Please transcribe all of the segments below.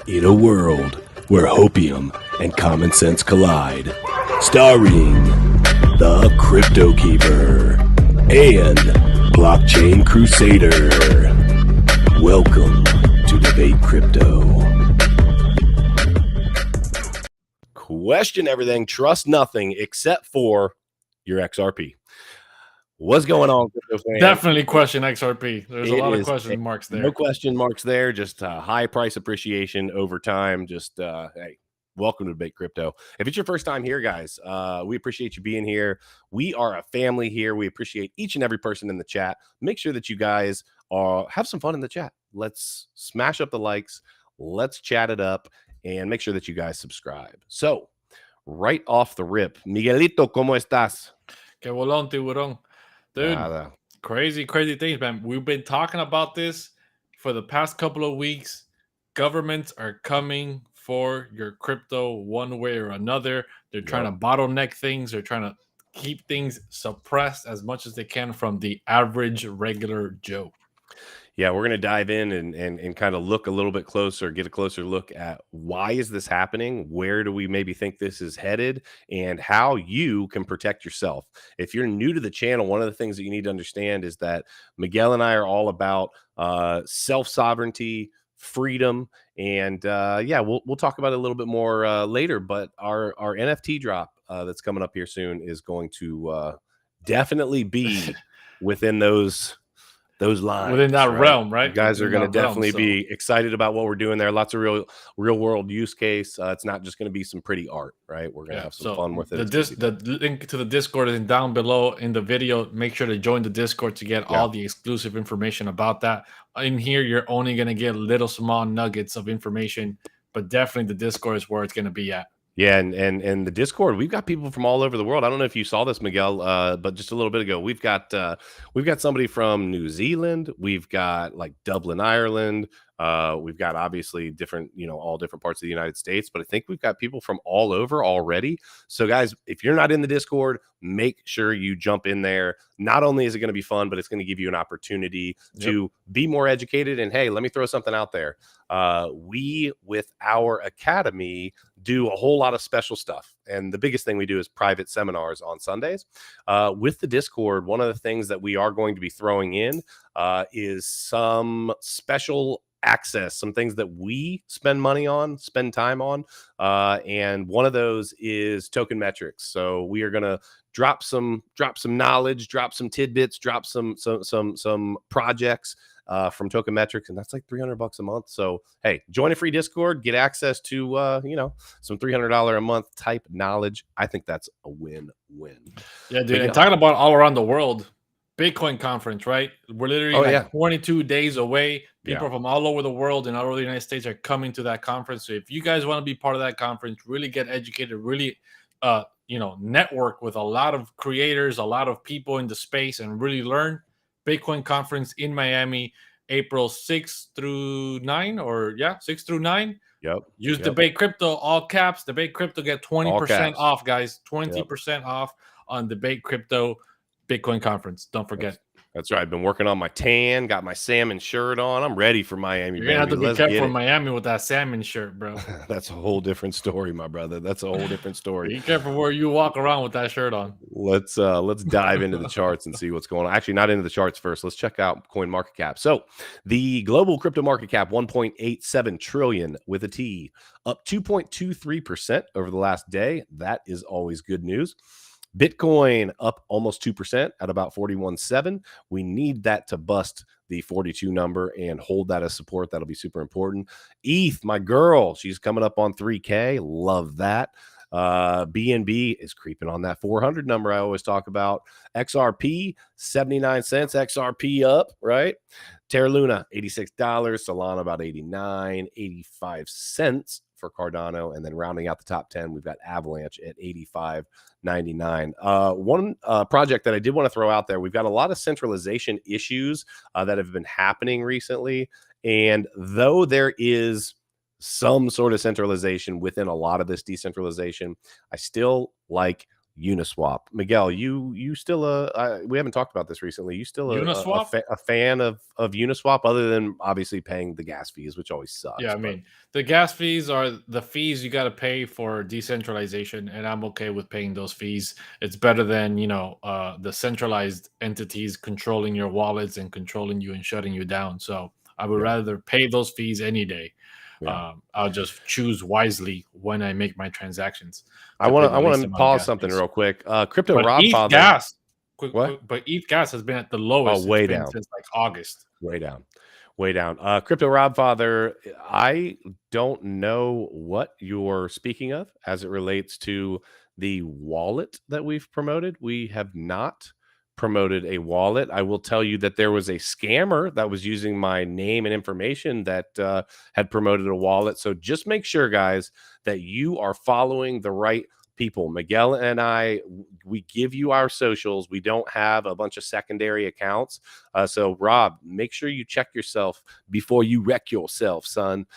In a world where hopium and common sense collide, starring the CryptoKeeper and BlockchainCrusader. Welcome to Debate Crypto. Question everything, trust nothing except for your XRP. What's going on, crypto fans? Definitely question XRP. There's a lot of question marks there. No question marks there. Just high price appreciation over time. Just hey, welcome to Debate Crypto. If it's your first time here, guys, we appreciate you being here. We are a family here. We appreciate each and every person in the chat. Make sure that you guys have some fun in the chat. Let's smash up the likes. Let's chat it up and make sure that you guys subscribe. So, right off the rip, Miguelito, ¿cómo estás? Que bolón, tiburón. Dude, crazy things, man. We've been talking about this for the past couple of weeks. Governments are coming for your crypto one way or another. They're trying to bottleneck things. They're trying to keep things suppressed as much as they can from the average regular Joe. Yeah, we're going to dive in and kind of look a little bit closer, get a closer look at why is this happening? Where do we maybe think this is headed? And how you can protect yourself. If you're new to the channel, one of the things that you need to understand is that Miguel and I are all about self-sovereignty, freedom, and yeah, we'll talk about it a little bit more later. But our NFT drop that's coming up here soon is going to definitely be within those lines, within that realm, right? You guys are going to definitely be excited about what we're doing there. Lots of real world use case. It's not just going to be some pretty art, right? We're going to have some fun with it. The link to the Discord is down below in the video. Make sure to join the Discord to get all the exclusive information about that. In here, you're only going to get little small nuggets of information, but definitely the Discord is where it's going to be at. Yeah, and the Discord, we've got people from all over the world. I don't know if you saw this, Miguel, but just a little bit ago, we've got somebody from New Zealand, we've got like Dublin, Ireland, we've got obviously different, all different parts of the United States, but I think we've got people from all over already. So guys, if you're not in the Discord, make sure you jump in there. Not only is it going to be fun, but it's going to give you an opportunity to be more educated. And hey, let me throw something out there. We, with our academy, do a whole lot of special stuff. And the biggest thing we do is private seminars on Sundays. With the Discord, one of the things that we are going to be throwing in is some special access, some things that we spend time on. And one of those is token metrics. So we are going to drop some knowledge, drop some tidbits, drop some projects from Token Metrics, and that's like $300 a month. So hey, join a free Discord, get access to some $300 a month type knowledge. I think that's a win-win. Yeah, dude. And talking about all around the world, Bitcoin conference, right? We're literally 22 days away. People from all over the world and all over the United States are coming to that conference. So if you guys want to be part of that conference, really get educated, really network with a lot of creators, a lot of people in the space, and really learn. Bitcoin conference in Miami, April 6th through 9, 6th through 9. Use Debate Crypto, all caps. Debate Crypto, get 20% off, guys. 20% off on Debate Crypto Bitcoin conference. Don't forget. That's right. I've been working on my tan, got my salmon shirt on. I'm ready for Miami. You're going to have to be careful in Miami with that salmon shirt, bro. That's a whole different story, my brother. That's a whole different story. Be careful where you walk around with that shirt on. Let's dive into the charts and see what's going on. Actually, not into the charts first. Let's check out coin market cap. So the global crypto market cap, 1.87 trillion with a T, up 2.23% over the last day. That is always good news. Bitcoin up almost 2% at about 41.7. We need that to bust the 42 number and hold that as support. That'll be super important. ETH, my girl, she's coming up on 3K. Love that. BNB is creeping on that 400 number I always talk about. XRP, 79 cents. XRP up, right? Terra Luna, $86. Solana, about 89, 85 cents for Cardano. And then rounding out the top 10, we've got Avalanche at 85.99. One project that I did want to throw out there, we've got a lot of centralization issues that have been happening recently. And though there is some sort of centralization within a lot of this decentralization, I still like Uniswap. Miguel, you still we haven't talked about this recently. You still Uniswap? a fan of Uniswap, other than obviously paying the gas fees, which always sucks. Yeah, I mean, the gas fees are the fees you got to pay for decentralization, and I'm okay with paying those fees. It's better than the centralized entities controlling your wallets and controlling you and shutting you down. So I would rather pay those fees any day. Yeah. I'll just choose wisely when I make my transactions I to pay want the least to amount of pause gas something fees. real quick. Crypto But ETH Robfather. gas, What? but ETH gas has been at the Oh, lowest it's way been down. since like August. Way down. Way down. Crypto Robfather, I don't know what you're speaking of as it relates to the wallet that we've promoted. We have not promoted a wallet. I will tell you that there was a scammer that was using my name and information that had promoted a wallet. So just make sure, guys, that you are following the right people. Miguel and I, we give you our socials. We don't have a bunch of secondary accounts. So Rob, make sure you check yourself before you wreck yourself, son,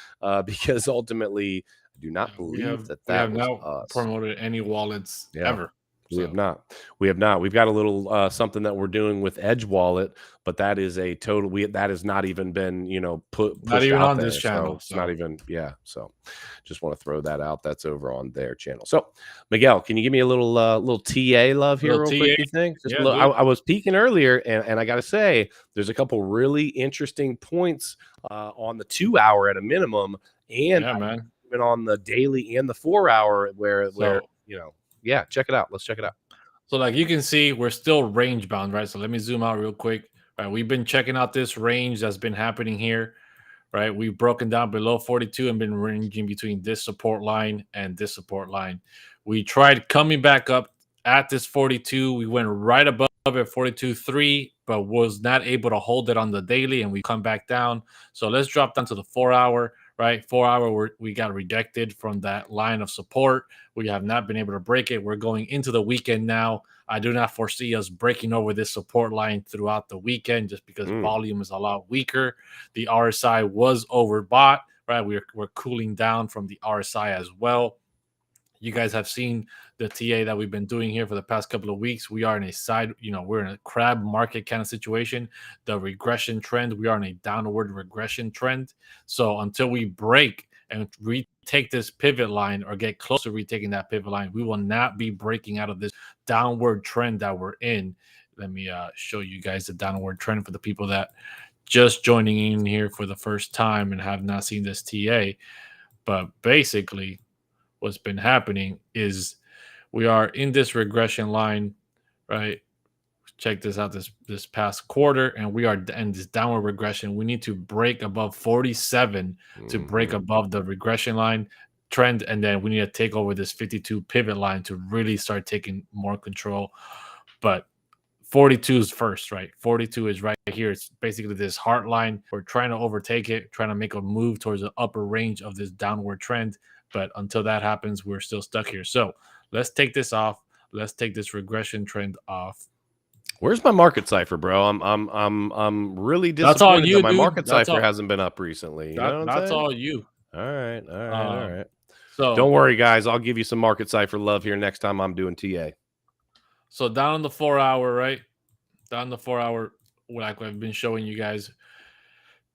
because ultimately I do not believe We have was not us. promoted any wallets ever. We have not. We have not. We've got a little something that we're doing with Edge Wallet, but that is a total. That has not even been pushed Not even out on there. this channel. So it's not even. Yeah. So just want to throw that out. That's over on their channel. So Miguel, can you give me a little TA love here, real quick? You think? Just yeah, I was peeking earlier, and I got to say, there's a couple really interesting points on the 2 hour at a minimum, and man, even on the daily and the 4 hour where yeah, check it out. Let's check it out. So like you can see, we're still range bound, right? So let me zoom out real quick. Right, we've been checking out this range that's been happening here, right? We've broken down below 42 and been ranging between this support line and this support line. We tried coming back up at this 42. We went right above it, 42.3, but was not able to hold it on the daily, and we come back down. So let's drop down to the 4 hour, right? 4 hour, we got rejected from that line of support. We have not been able to break it. We're going into the weekend now. I do not foresee us breaking over this support line throughout the weekend just because volume is a lot weaker. The RSI was overbought, right? We're cooling down from the RSI as well. You guys have seen the TA that we've been doing here for the past couple of weeks. We are in a we're in a crab market kind of situation. The regression trend, we are in a downward regression trend. So until we break and retake this pivot line or get close to retaking that pivot line, we will not be breaking out of this downward trend that we're in. Let me show you guys the downward trend for the people that just joining in here for the first time and have not seen this TA. But basically, what's been happening is we are in this regression line, right? Check this out, this past quarter, and we are in this downward regression. We need to break above 47 to break above the regression line trend, and then we need to take over this 52 pivot line to really start taking more control. But 42 is first, right? 42 is right here. It's basically this heart line. We're trying to overtake it, trying to make a move towards the upper range of this downward trend. But until that happens, we're still stuck here. So let's take this off. Let's take this regression trend off. Where's my market cipher, bro? I'm really disappointed That's all you, that my dude. market cipher hasn't been up recently. You know what I'm That's saying? all you. All right. So don't worry, guys. I'll give you some market cipher love here next time I'm doing TA. So down the 4 hour, right? Down the 4 hour, like I've been showing you guys,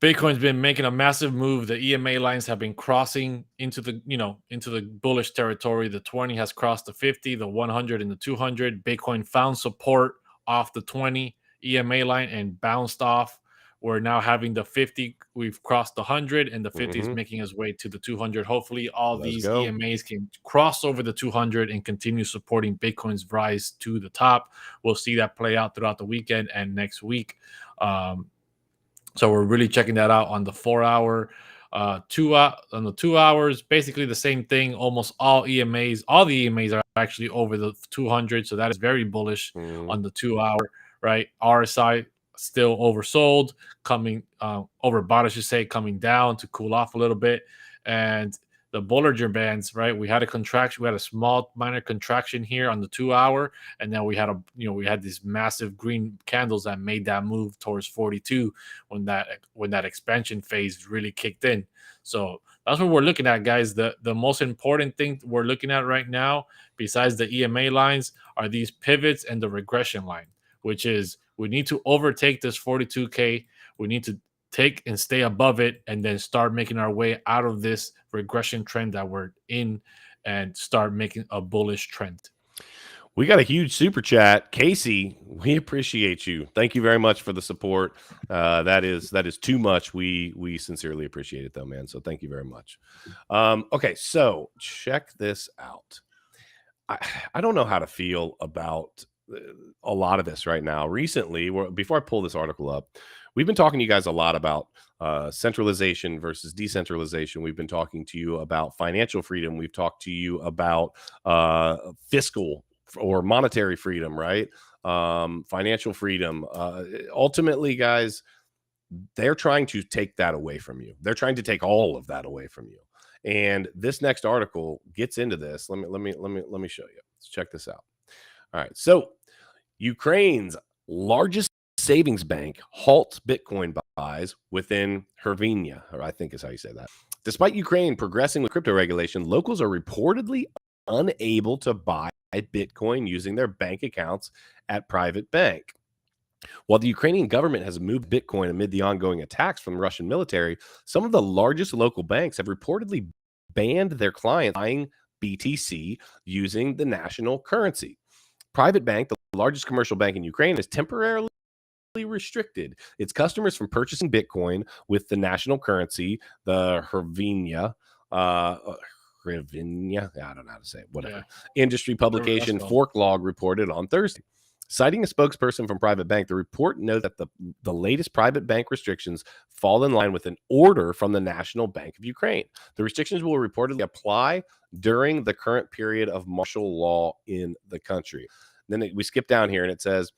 Bitcoin's been making a massive move. The EMA lines have been crossing into the bullish territory. The 20 has crossed the 50, the 100 and the 200. Bitcoin found support off the 20 EMA line and bounced off. We're now having the 50. We've crossed the 100 and the 50 is making its way to the 200. Hopefully all these EMAs can cross over the 200 and continue supporting Bitcoin's rise to the top. We'll see that play out throughout the weekend and next week. So we're really checking that out on the 4 hour, on the 2 hours, basically the same thing. Almost all the EMAs are actually over the 200. So that is very bullish on the 2 hour, right? RSI still oversold, overbought, I should say, coming down to cool off a little bit. And the Bollinger Bands, right? We had a contraction. We had a small minor contraction here on the 2 hour, and then we had these massive green candles that made that move towards 42 when that expansion phase really kicked in. So that's what we're looking at, guys. The most important thing we're looking at right now, besides the EMA lines, are these pivots and the regression line, which is we need to overtake this 42K. We need to take and stay above it, and then start making our way out of this regression trend that we're in, and start making a bullish trend. We got a huge super chat. Casey, we appreciate you. Thank you very much for the support. That is too much. We sincerely appreciate it though, man. So thank you very much. Okay, so check this out. I don't know how to feel about a lot of this right now. Recently, before I pull this article up, we've been talking to you guys a lot about centralization versus decentralization. We've been talking to you about financial freedom. We've talked to you about fiscal or monetary freedom, right? Financial freedom. Ultimately, guys, they're trying to take that away from you. They're trying to take all of that away from you. And this next article gets into this. Let me show you. Let's check this out. All right. So Ukraine's largest savings bank halts Bitcoin buys within Hrvenia, or I think is how you say that. Despite Ukraine progressing with crypto regulation, locals are reportedly unable to buy Bitcoin using their bank accounts at private bank. While the Ukrainian government has moved Bitcoin amid the ongoing attacks from the Russian military, some of the largest local banks have reportedly banned their clients buying BTC using the national currency. Private Bank, the largest commercial bank in Ukraine, has temporarily restricted its customers from purchasing Bitcoin with the national currency, the Hrvenia. Hrvenia, I don't know how to say it, whatever. Yeah. Industry publication Forklog reported on Thursday. Citing a spokesperson from Private Bank, the report notes that the latest private bank restrictions fall in line with an order from the National Bank of Ukraine. The restrictions will reportedly apply during the current period of martial law in the country. Then we skip down here and it says,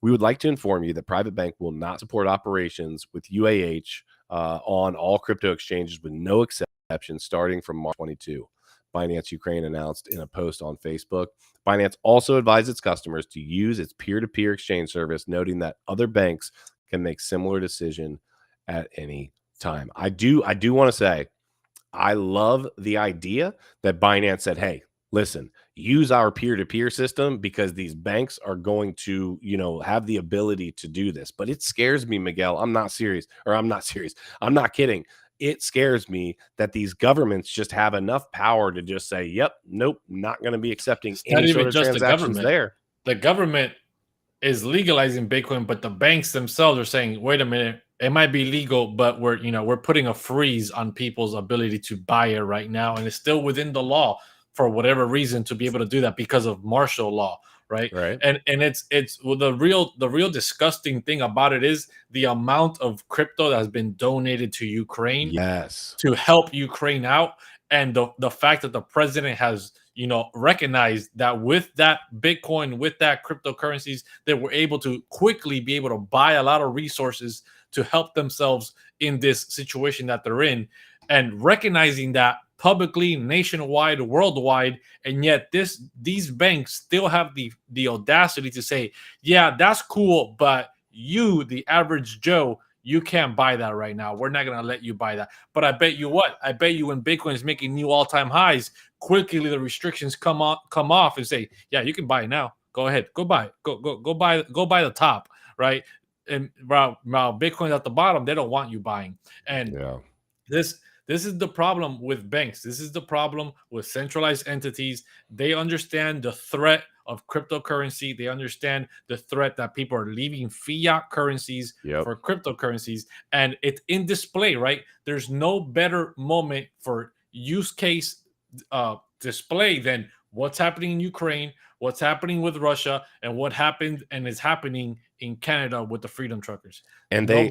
we would like to inform you that Private Bank will not support operations with UAH on all crypto exchanges with no exceptions starting from March 22. Binance Ukraine announced in a post on Facebook. Binance also advised its customers to use its peer-to-peer exchange service, noting that other banks can make similar decision at any time. I do want to say, I love the idea that Binance said, hey, listen, use our peer-to-peer system because these banks are going to, have the ability to do this. But it scares me, Miguel. I'm not kidding. It scares me that these governments just have enough power to just say, yep, nope, not going to be accepting any sort of transactions there. The government is legalizing Bitcoin, but the banks themselves are saying, wait a minute, it might be legal, but we're putting a freeze on people's ability to buy it right now. And it's still within the law for whatever reason to be able to do that because of martial law. Right. And it's the real disgusting thing about it is the amount of crypto that has been donated to Ukraine. Yes. To help Ukraine out. And the fact that the president has, recognized that with that Bitcoin, with that cryptocurrencies, they were able to quickly be able to buy a lot of resources to help themselves in this situation that they're in, and recognizing that publicly, nationwide, worldwide, and yet these banks still have the audacity to say, yeah, that's cool, but you, the average Joe, you can't buy that right now. We're not going to let you buy that. But I bet you when Bitcoin is making new all-time highs, quickly the restrictions come off and say, yeah, you can buy it now. Go ahead. Go buy it. Go buy the top, right? And while Bitcoin's at the bottom, they don't want you buying. And this is the problem with banks. This is the problem with centralized entities. They understand the threat of cryptocurrency. They understand the threat that people are leaving fiat currencies for cryptocurrencies. And it's in display, right? There's no better moment for use case display than what's happening in Ukraine, what's happening with Russia, and what happened and is happening in Canada with the Freedom Truckers. And no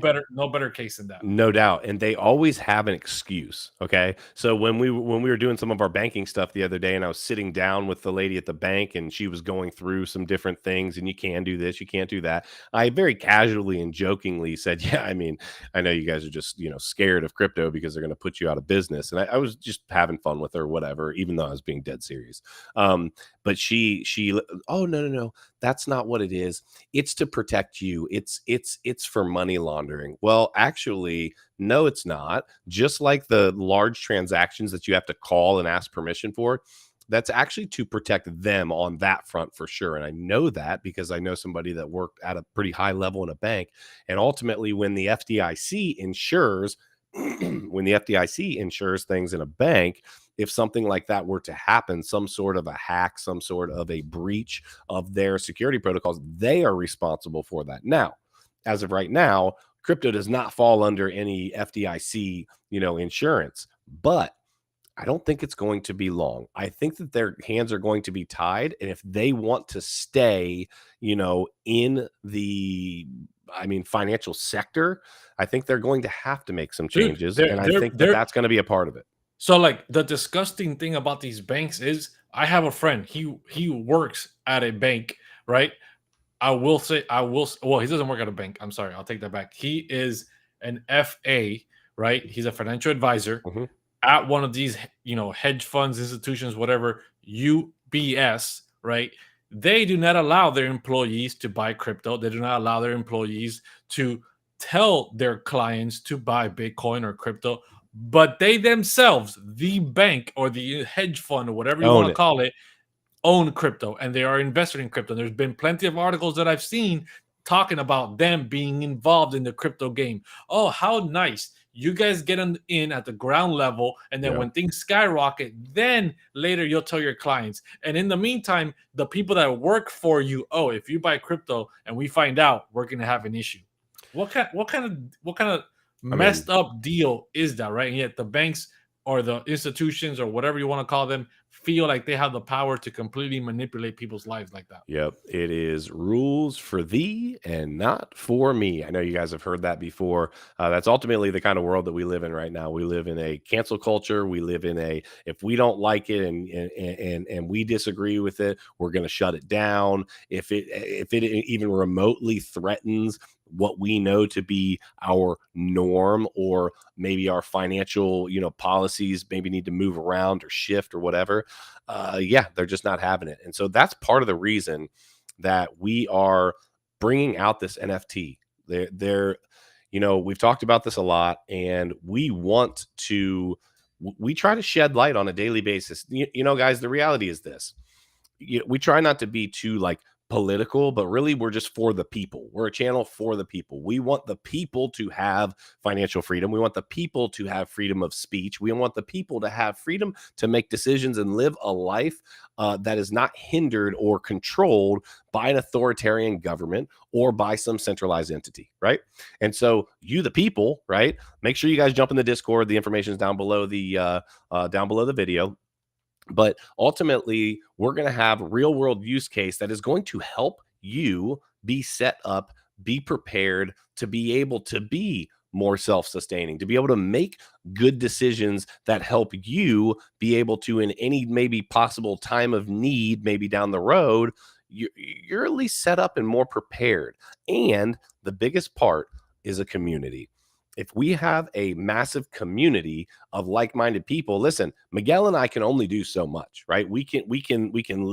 better case than that. No doubt. And they always have an excuse. Okay. So when we were doing some of our banking stuff the other day, and I was sitting down with the lady at the bank and she was going through some different things, and you can do this, you can't do that. I very casually and jokingly said, yeah, I mean, I know you guys are just, scared of crypto because they're going to put you out of business. And I was just having fun with her, whatever, even though I was being dead serious. But she sketchy. Oh, no. That's not what it is. It's to protect you. It's for money laundering. Well, actually, no, it's not. Just like the large transactions that you have to call and ask permission for, that's actually to protect them on that front for sure. And I know that because I know somebody that worked at a pretty high level in a bank. And ultimately, when the FDIC insures, when the FDIC insures things in a bank, if something like that were to happen, some sort of a hack, some sort of a breach of their security protocols, they are responsible for that. Now, as of right now, crypto does not fall under any FDIC, insurance, but I don't think it's going to be long. I think that their hands are going to be tied. And if they want to stay, in the, financial sector, I think they're going to have to make some changes. Dude, And I think that that's going to be a part of it. So like the disgusting thing about these banks is I have a friend, he works at a bank, right? Well, he doesn't work at a bank. I'm sorry. I'll take that back. He is an FA, right? He's a financial advisor at one of these, hedge funds, institutions, whatever, UBS, right? They do not allow their employees to buy crypto. They do not allow their employees to tell their clients to buy Bitcoin or crypto, but they themselves, the bank or the hedge fund or whatever you want to call it, own crypto and they are invested in crypto. There's been plenty of articles that I've seen talking about them being involved in the crypto game. Oh, how nice. You guys get in at the ground level, and then when things skyrocket, then later you'll tell your clients. And in the meantime, the people that work for you, oh, if you buy crypto and we find out, we're gonna have an issue. What kind of messed up deal is that, right? And yet the banks or the institutions or whatever you want to call them feel like they have the power to completely manipulate people's lives like that. Yep. It is rules for thee and not for me. I know you guys have heard that before. That's ultimately the kind of world that we live in right now. We live in a cancel culture. We live in a, if we don't like it and we disagree with it, we're going to shut it down. If it even remotely threatens what we know to be our norm, or maybe our financial, policies maybe need to move around or shift or whatever. They're just not having it. And so that's part of the reason that we are bringing out this NFT. We've talked about this a lot, and we try to shed light on a daily basis. Guys, the reality is this. We try not to be too political, but really we're just for the people. We're a channel for the people. We want the people to have financial freedom. We want the people to have freedom of speech. We want the people to have freedom to make decisions and live a life that is not hindered or controlled by an authoritarian government or by some centralized entity, right? And so you, the people, right? Make sure you guys jump in the Discord. The information is down below the video. But ultimately, we're going to have a real world use case that is going to help you be set up, be prepared to be able to be more self-sustaining, to be able to make good decisions that help you be able to, in any maybe possible time of need, maybe down the road, you're at least set up and more prepared. And the biggest part is a community. If we have a massive community of like-minded people, listen, Miguel and I can only do so much, right? We can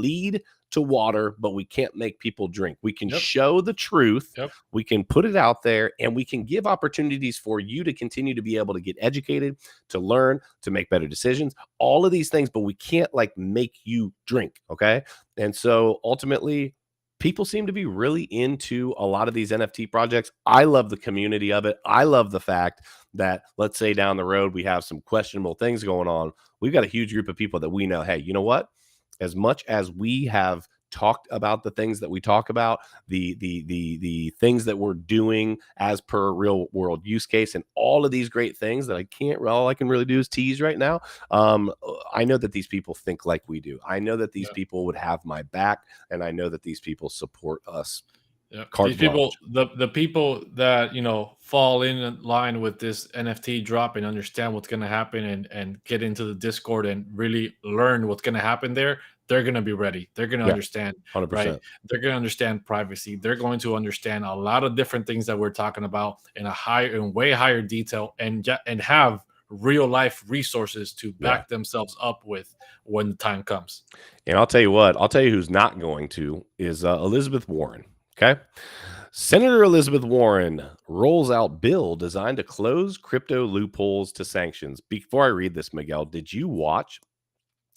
lead to water, but we can't make people drink. We can show the truth. We can put it out there, and we can give opportunities for you to continue to be able to get educated, to learn, to make better decisions, all of these things, but we can't make you drink. Okay. And so ultimately, people seem to be really into a lot of these NFT projects. I love the community of it. I love the fact that, let's say down the road, we have some questionable things going on. We've got a huge group of people that we know, hey, you know what? As much as we have talked about the things that we talk about, the things that we're doing as per real world use case, and all of these great things that all I can really do is tease right now. I know that these people think like we do. I know that these people would have my back, and I know that these people support us. These people, the people that fall in line with this NFT drop and understand what's going to happen and get into the Discord and really learn what's going to happen there, they're going to be ready. They're going to understand, 100%. Right? They're going to understand privacy. They're going to understand a lot of different things that we're talking about in way higher detail, and have real life resources to back themselves up with when the time comes. And I'll tell you what, I'll tell you who's not going to is Elizabeth Warren. Okay. Senator Elizabeth Warren rolls out bill designed to close crypto loopholes to sanctions. Before I read this, Miguel, did you watch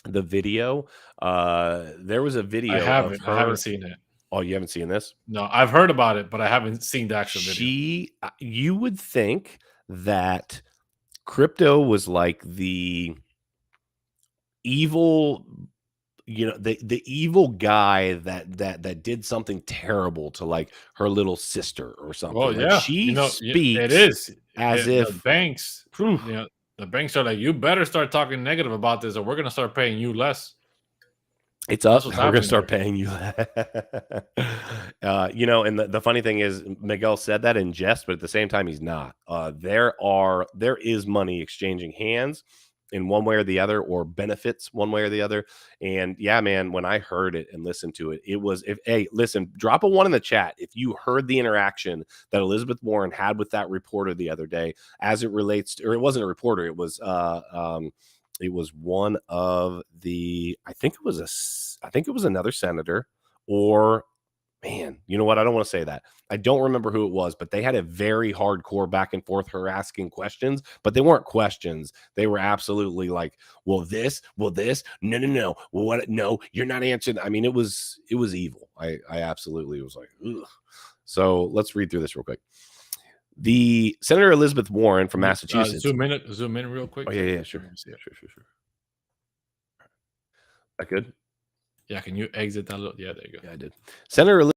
the video? There was a video of her. I haven't seen it. Oh, you haven't seen this? No, I've heard about it, but I haven't seen the actual video. You would think that crypto was like the evil, the evil guy that did something terrible to like her little sister or something. Well, like she speaks it is as if the banks, the banks are like, you better start talking negative about this or we're going to start paying you less. It's up. We're going to start paying you. And the funny thing is Miguel said that in jest, but at the same time, he's not. There is money exchanging hands in one way or the other, or benefits one way or the other. And yeah, man, when I heard it and listened to it, it was, listen, drop a 1 in the chat if you heard the interaction that Elizabeth Warren had with that reporter the other day, as it relates to, or it wasn't a reporter, it was one of the, I think it was another senator, or man, you know what? I don't want to say that. I don't remember who it was, but they had a very hardcore back and forth, her asking questions, but they weren't questions. They were absolutely like, well, this, no. Well, what? No, you're not answering. I mean, it was evil. I absolutely was like, ugh. So let's read through this real quick. The Senator Elizabeth Warren from Massachusetts. Zoom in real quick. Oh, yeah, sure. Sure. That good? Yeah, can you exit that little? Yeah, there you go. Yeah, I did. Senator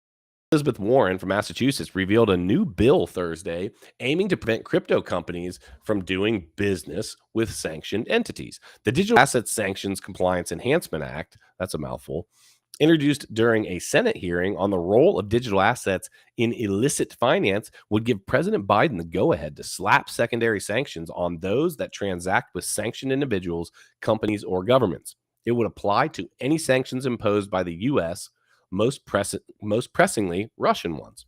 Elizabeth Warren from Massachusetts revealed a new bill Thursday aiming to prevent crypto companies from doing business with sanctioned entities. The Digital Assets Sanctions Compliance Enhancement Act, that's a mouthful, introduced during a Senate hearing on the role of digital assets in illicit finance, would give President Biden the go-ahead to slap secondary sanctions on those that transact with sanctioned individuals, companies, or governments. It would apply to any sanctions imposed by the U.S., most pressingly Russian ones.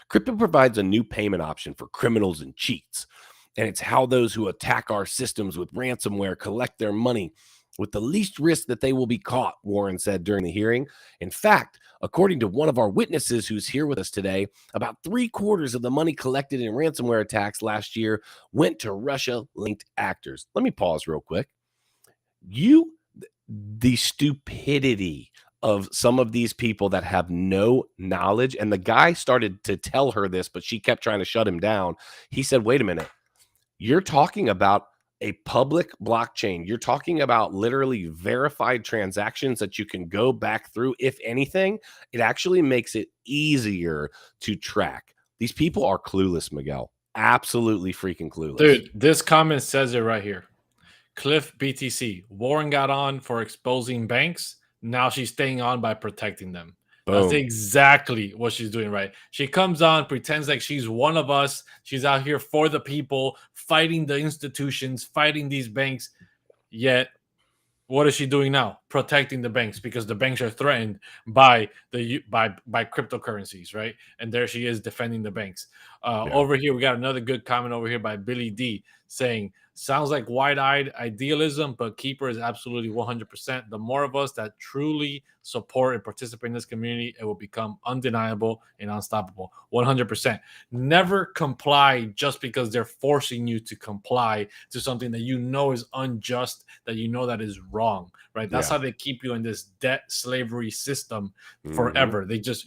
Crypto provides a new payment option for criminals and cheats, and it's how those who attack our systems with ransomware collect their money with the least risk that they will be caught, Warren said during the hearing. In fact, according to one of our witnesses who's here with us today, about 3/4 of the money collected in ransomware attacks last year went to Russia-linked actors. Let me pause real quick. The stupidity of some of these people that have no knowledge. And the guy started to tell her this, but she kept trying to shut him down. He said, wait a minute, you're talking about a public blockchain. You're talking about literally verified transactions that you can go back through. If anything, it actually makes it easier to track. These people are clueless, Miguel. Absolutely freaking clueless. Dude, this comment says it right here. Cliff BTC, Warren got on for exposing banks. Now she's staying on by protecting them. Boom. That's exactly what she's doing, right? She comes on, pretends like she's one of us. She's out here for the people, fighting the institutions, fighting these banks. Yet, what is she doing now? Protecting the banks, because the banks are threatened by cryptocurrencies, right? And there she is defending the banks. Over here, we got another good comment over here by Billy D saying, sounds like wide-eyed idealism, but Keeper is absolutely 100%. The more of us that truly support and participate in this community, it will become undeniable and unstoppable. 100%. Never comply just because they're forcing you to comply to something that you know is unjust, that you know that is wrong, right? That's how they keep you in this debt slavery system forever. They just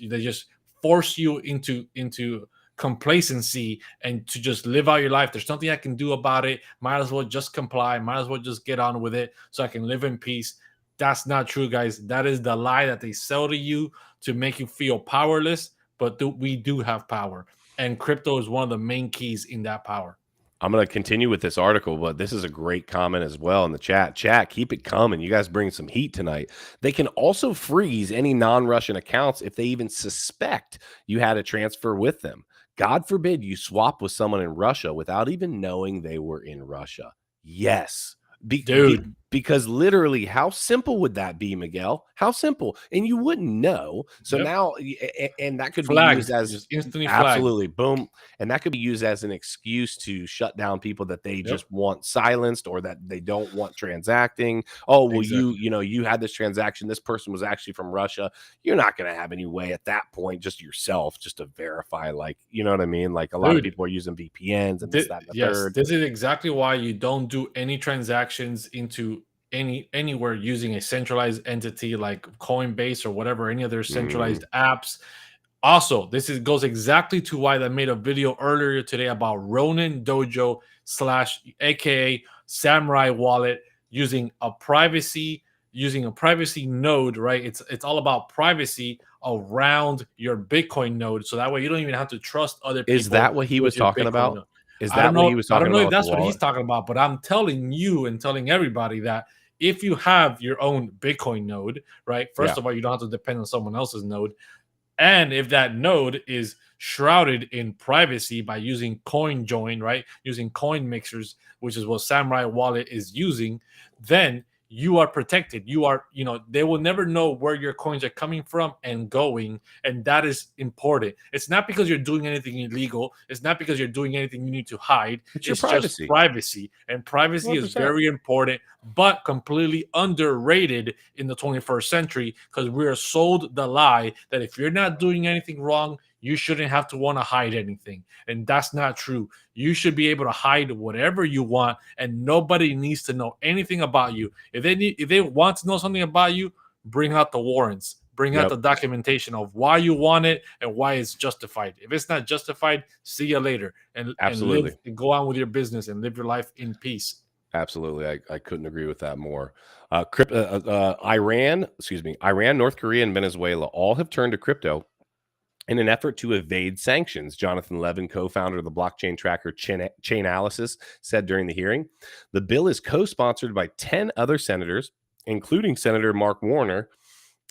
force you into complacency and to just live out your life. There's nothing I can do about it. Might as well just comply. Might as well just get on with it so I can live in peace. That's not true, guys. That is the lie that they sell to you to make you feel powerless. But we do have power, and crypto is one of the main keys in that power. I'm going to continue with this article, but this is a great comment as well in the chat. Chat, keep it coming. You guys bring some heat tonight. They can also freeze any non-Russian accounts if they even suspect you had a transfer with them. God forbid you swap with someone in Russia without even knowing they were in Russia. Yes. Dude, Because literally, how simple would that be, Miguel? How simple? And you wouldn't know. So now, and that could be used as just instantly absolutely boom. And that could be used as an excuse to shut down people that they just want silenced or that they don't want transacting. Oh, well, you had this transaction. This person was actually from Russia. You're not going to have any way at that point, just yourself, just to verify, like, you know what I mean? Like a lot of people are using VPNs and this, that, and the third. This is exactly why you don't do any transactions into anywhere using a centralized entity like Coinbase or whatever, any other centralized apps. Also, goes exactly to why I made a video earlier today about Ronin Dojo / aka Samurai Wallet using a privacy node, right? It's all about privacy around your Bitcoin node, so that way you don't even have to trust other people. Is that what he was talking about? Is that what he was talking about? I don't know if that's what he's talking about, but I'm telling you and telling everybody that if you have your own Bitcoin node, right? First of all, you don't have to depend on someone else's node. And if that node is shrouded in privacy by using CoinJoin, right? Using coin mixers, which is what Samurai Wallet is using, then you are protected. They will never know where your coins are coming from and going. And that is important. It's not because you're doing anything illegal. It's not because you're doing anything you need to hide. It's just privacy. And privacy 100%. Is very important, but completely underrated in the 21st century because we are sold the lie that if you're not doing anything wrong, you shouldn't have to want to hide anything. And that's not true. You should be able to hide whatever you want, and nobody needs to know anything about you. If they want to know something about you, bring out the warrants. Bring out the documentation of why you want it and why it's justified. If it's not justified, see you later. And go on with your business and live your life in peace. Absolutely. I couldn't agree with that more. Iran, North Korea, and Venezuela all have turned to crypto in an effort to evade sanctions. Jonathan Levin, co-founder of the blockchain tracker Chainalysis, said during the hearing. The bill is co-sponsored by 10 other senators, including Senator Mark Warner.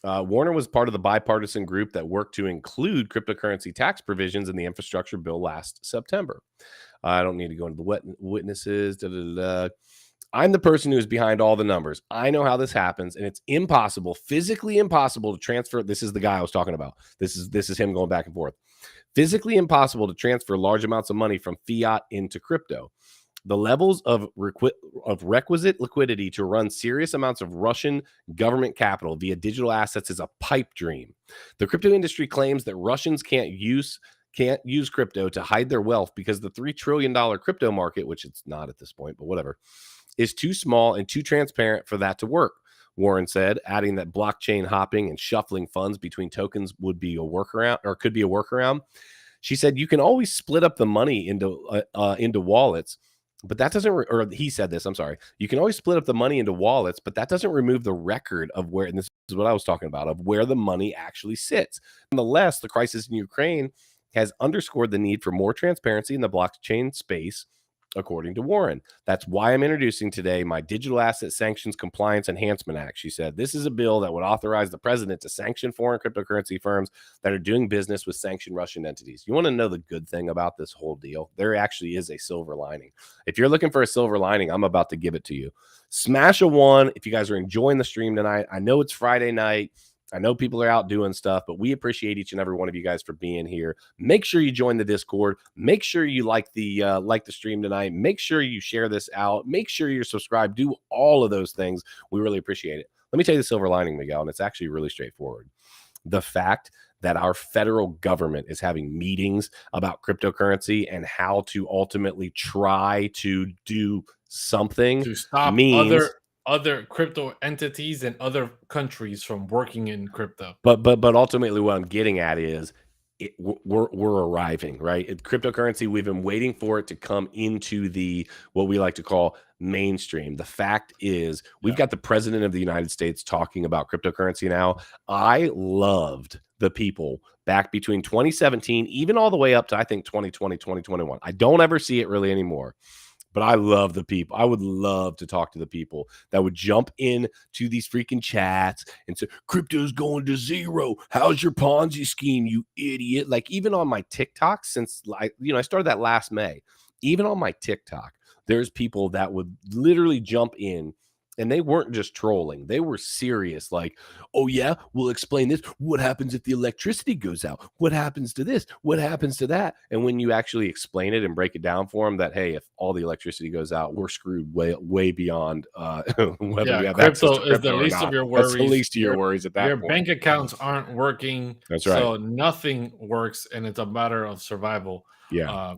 Warner was part of the bipartisan group that worked to include cryptocurrency tax provisions in the infrastructure bill last September. I don't need to go into the witnesses. I'm the person who is behind all the numbers. I know how this happens, and it's impossible, physically impossible to transfer. This is the guy I was talking about. This is him going back and forth. Physically impossible to transfer large amounts of money from fiat into crypto. The levels of requisite liquidity to run serious amounts of Russian government capital via digital assets is a pipe dream. The crypto industry claims that Russians can't use crypto to hide their wealth because the $3 trillion crypto market, which it's not at this point, but whatever, is too small and too transparent for that to work, Warren said, adding that blockchain hopping and shuffling funds between tokens would be a workaround, or could be a workaround. She said you can always split up the money into wallets, but that doesn't, or he said this, I'm sorry. You can always split up the money into wallets, but that doesn't remove the record of where, and this is what I was talking about, of where the money actually sits. Nonetheless, the crisis in Ukraine has underscored the need for more transparency in the blockchain space, according to Warren. That's why I'm introducing today my Digital Asset Sanctions Compliance Enhancement Act. She said, this is a bill that would authorize the president to sanction foreign cryptocurrency firms that are doing business with sanctioned Russian entities. You want to know the good thing about this whole deal? There actually is a silver lining. If you're looking for a silver lining, I'm about to give it to you. Smash a 1 if you guys are enjoying the stream tonight. I know it's Friday night. I know people are out doing stuff, but we appreciate each and every one of you guys for being here. Make sure you join the Discord. Make sure you like the stream tonight. Make sure you share this out. Make sure you're subscribed. Do all of those things. We really appreciate it. Let me tell you the silver lining, Miguel, and it's actually really straightforward. The fact that our federal government is having meetings about cryptocurrency and how to ultimately try to do something to stop other crypto entities and other countries from working in crypto. But ultimately what I'm getting at is we're arriving, right? Cryptocurrency, we've been waiting for it to come into the what we like to call mainstream. The fact is we've got the president of the United States talking about cryptocurrency now. I loved the people back between 2017, even all the way up to I think 2020, 2021. I don't ever see it really anymore. But I love the people. I would love to talk to the people that would jump in to these freaking chats and say, crypto's going to zero. How's your Ponzi scheme, you idiot? Like even on my TikTok, since I started that last May, even on my TikTok, there's people that would literally jump in And they weren't just trolling. They were serious. Like, oh, yeah, we'll explain this. What happens if the electricity goes out? What happens to this? What happens to that? And when you actually explain it and break it down for them that, hey, if all the electricity goes out, we're screwed way beyond whether we have access to crypto is the crypto or least not. of your That's the worries. least of your worries at that Your point. bank accounts aren't working. That's right. So nothing works, and it's a matter of survival. Yeah.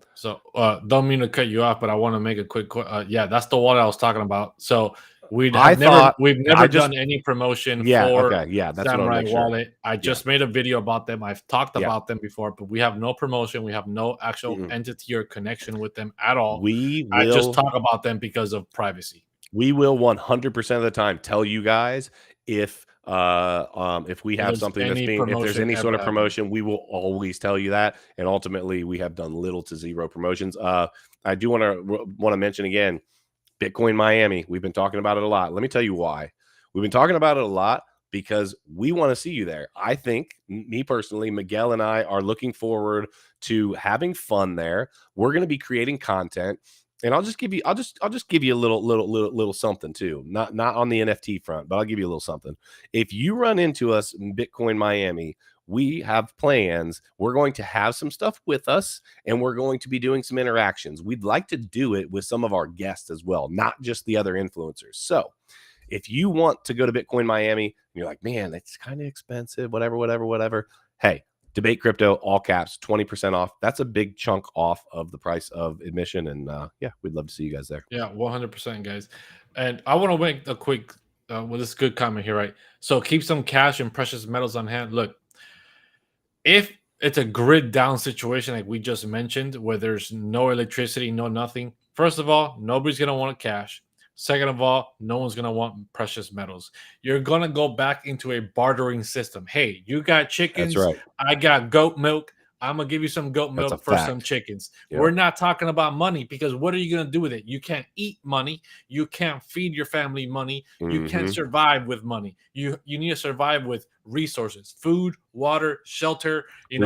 Don't mean to cut you off, but I want to make a quick. Yeah, that's the one I was talking about. So we've never done any promotion for that's Samurai Wallet. I just made a video about them. I've talked about them before, but we have no promotion. We have no actual entity or connection with them at all. I just talk about them because of privacy. We will 100% of the time tell you guys if we have something that's being, if there's any sort of promotion, we will always tell you that. And ultimately, we have done little to zero promotions. I do want to mention again, Bitcoin Miami. We've been talking about it a lot. Let me tell you why. We've been talking about it a lot because we want to see you there. I think, me personally, Miguel and I are looking forward to having fun there. We're going to be creating content. And I'll just give you a little something too. Not on the NFT front, but I'll give you a little something. If you run into us in Bitcoin Miami, we have plans. We're going to have some stuff with us, and we're going to be doing some interactions. We'd like to do it with some of our guests as well, not just the other influencers. So if you want to go to Bitcoin Miami, and you're like, man, it's kind of expensive, whatever. Hey, DebateCrypto, all caps, 20% off. That's a big chunk off of the price of admission. And yeah, we'd love to see you guys there. Yeah, 100%, guys. And I want to make a quick, this good comment here, right? So keep some cash and precious metals on hand. Look, if it's a grid down situation like we just mentioned, where there's no electricity, no nothing, first of all, nobody's going to want cash. Second of all, no one's going to want precious metals. You're going to go back into a bartering system. Hey, you got chickens. That's right. I got goat milk. I'm going to give you some goat milk for some chickens. Yep. We're not talking about money, because what are you going to do with it? You can't eat money. You can't feed your family money. You can't survive with money. You need to survive with resources: food, water, shelter,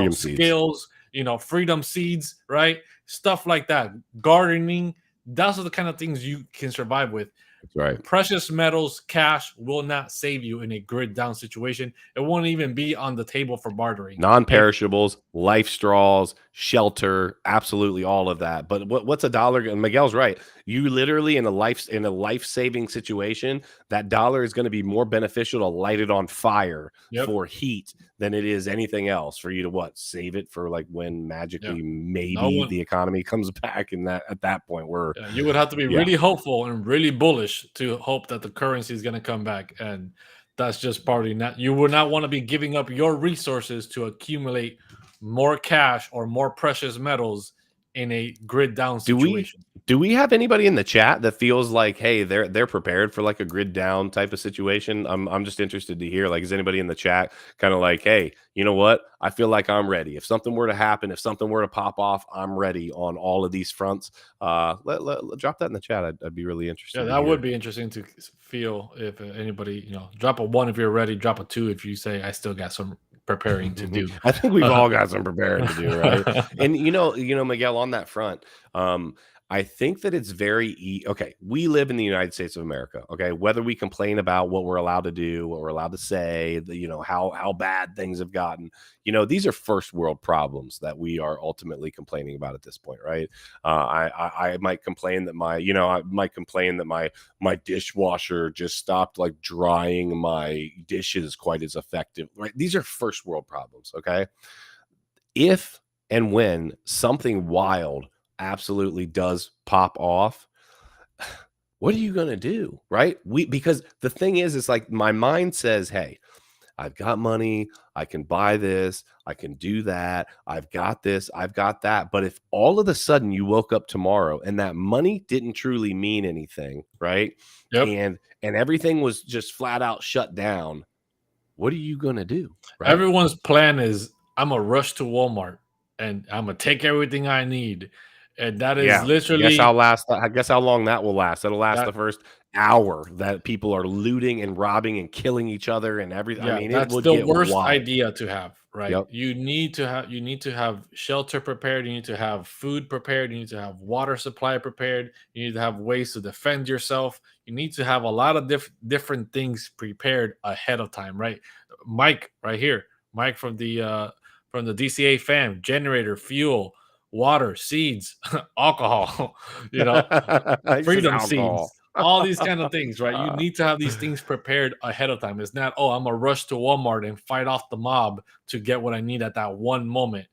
skills, freedom seeds, right? Stuff like that. Gardening. Those are the kind of things you can survive with. That's right. Precious metals, cash will not save you in a grid down situation. It won't even be on the table for bartering. Non-perishables, life straws, shelter, absolutely all of that. But what's a dollar? And Miguel's right. You literally in a life-saving situation, that dollar is going to be more beneficial to light it on fire for heat than it is anything else for you to save it for like when magically maybe the economy comes back, and that at that point you would have to be really hopeful and really bullish to hope that the currency is going to come back. And that's just partly not. You would not want to be giving up your resources to accumulate more cash or more precious metals in a grid down situation. Do we have anybody in the chat that feels like, hey, they're prepared for like a grid down type of situation? I'm just interested to hear, like, is anybody in the chat kind of like, hey, you know what? I feel like I'm ready. If something were to happen, if something were to pop off, I'm ready on all of these fronts. Drop that in the chat. I'd be really interested. Yeah, that would be interesting to feel if anybody, drop a 1 if you're ready, drop a 2 if you say I still got some preparing to do. I think we've all got some preparing to do, right? And Miguel, on that front, I think that it's very okay. We live in the United States of America. Okay, whether we complain about what we're allowed to do, what we're allowed to say, how bad things have gotten, these are first world problems that we are ultimately complaining about at this point, right? I might complain that my dishwasher just stopped like drying my dishes quite as effective, right? These are first world problems. Okay, if and when something wild absolutely does pop off, what are you going to do, right? Because the thing is, it's like my mind says, hey, I've got money, I can buy this, I can do that, I've got this, I've got that. But if all of a sudden you woke up tomorrow and that money didn't truly mean anything, right? And everything was just flat out shut down, what are you going to do? Right? Everyone's plan is, I'm going to rush to Walmart and I'm going to take everything I need. And that is literally. I guess how long that will last. That'll last the first hour that people are looting and robbing and killing each other and everything. I mean, that's the worst idea to have. right? Yep. You need to have shelter prepared, you need to have food prepared, you need to have water supply prepared, you need to have ways to defend yourself. You need to have a lot of different things prepared ahead of time, right? Mike right here, Mike from the DCA fam, generator, fuel, water, seeds, alcohol, freedom seeds, all these kind of things, right? You need to have these things prepared ahead of time. It's not, I'm gonna rush to Walmart and fight off the mob to get what I need at that one moment.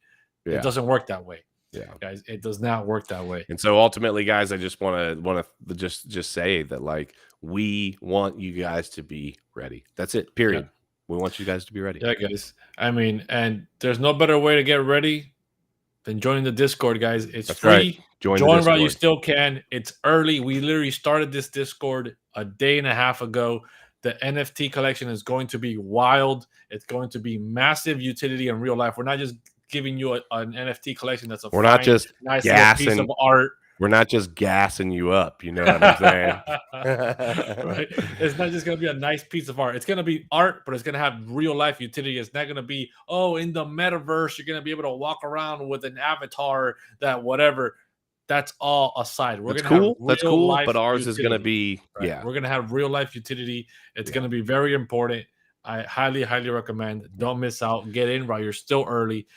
It doesn't work that way. Yeah, guys, it does not work that way. And so ultimately, guys, I just want to just say that, like, we want you guys to be ready. That's it. Period. Yeah. We want you guys to be ready. Yeah, guys. I mean, and there's no better way to get ready than joining the Discord, guys. It's free. Right. Join while you still can. It's early. We literally started this Discord a day and a half ago. The NFT collection is going to be wild. It's going to be massive utility in real life. We're not just giving you an NFT collection that's we're not just nice piece of art. We're not just gassing you up. You know what I'm saying? Right? It's not just going to be a nice piece of art. It's going to be art, but it's going to have real life utility. It's not going to be, in the metaverse, you're going to be able to walk around with an avatar that whatever. That's all aside. That's cool. That's cool. But ours utility, is going to be, right? We're going to have real life utility. It's going to be very important. I highly, highly recommend. Don't miss out. Get in while you're still early.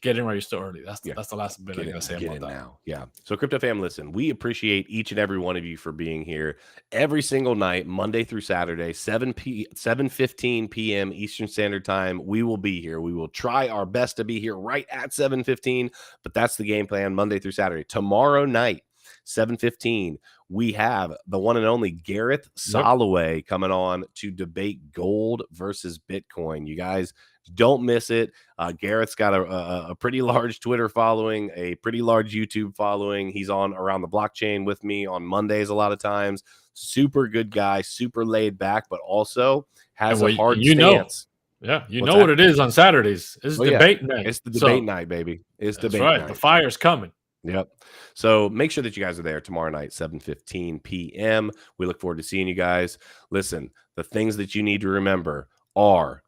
Get in while you're still early. That's the last bit I'm going to say about that. Now. Yeah. So Crypto Fam, listen, we appreciate each and every one of you for being here every single night, Monday through Saturday, 7:15 p.m. Eastern Standard Time. We will be here. We will try our best to be here right at 7:15, but that's the game plan, Monday through Saturday. Tomorrow night, 7:15, we have the one and only Gareth Soloway coming on to debate gold versus Bitcoin. You guys don't miss it. Garrett's got a pretty large Twitter following, a pretty large YouTube following. He's on Around the Blockchain with me on Mondays a lot of times. Super good guy, super laid back, but also has a hard stance. Yeah, what it is on Saturdays. It's debate night. It's the debate night, baby. It's debate night. The fire's coming. Yep. So make sure that you guys are there tomorrow night, 7:15 p.m. We look forward to seeing you guys. Listen, the things that you need to remember are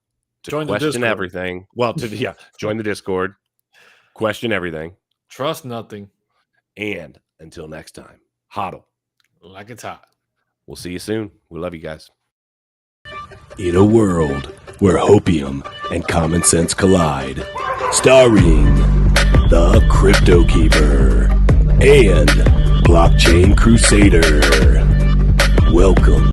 to question everything. Well, join the Discord, question everything, trust nothing, and until next time, hodl like it's hot. We'll see you soon. We love you guys. In a world where hopium and common sense collide, starring the CryptoKeeper and BlockchainCrusader. Welcome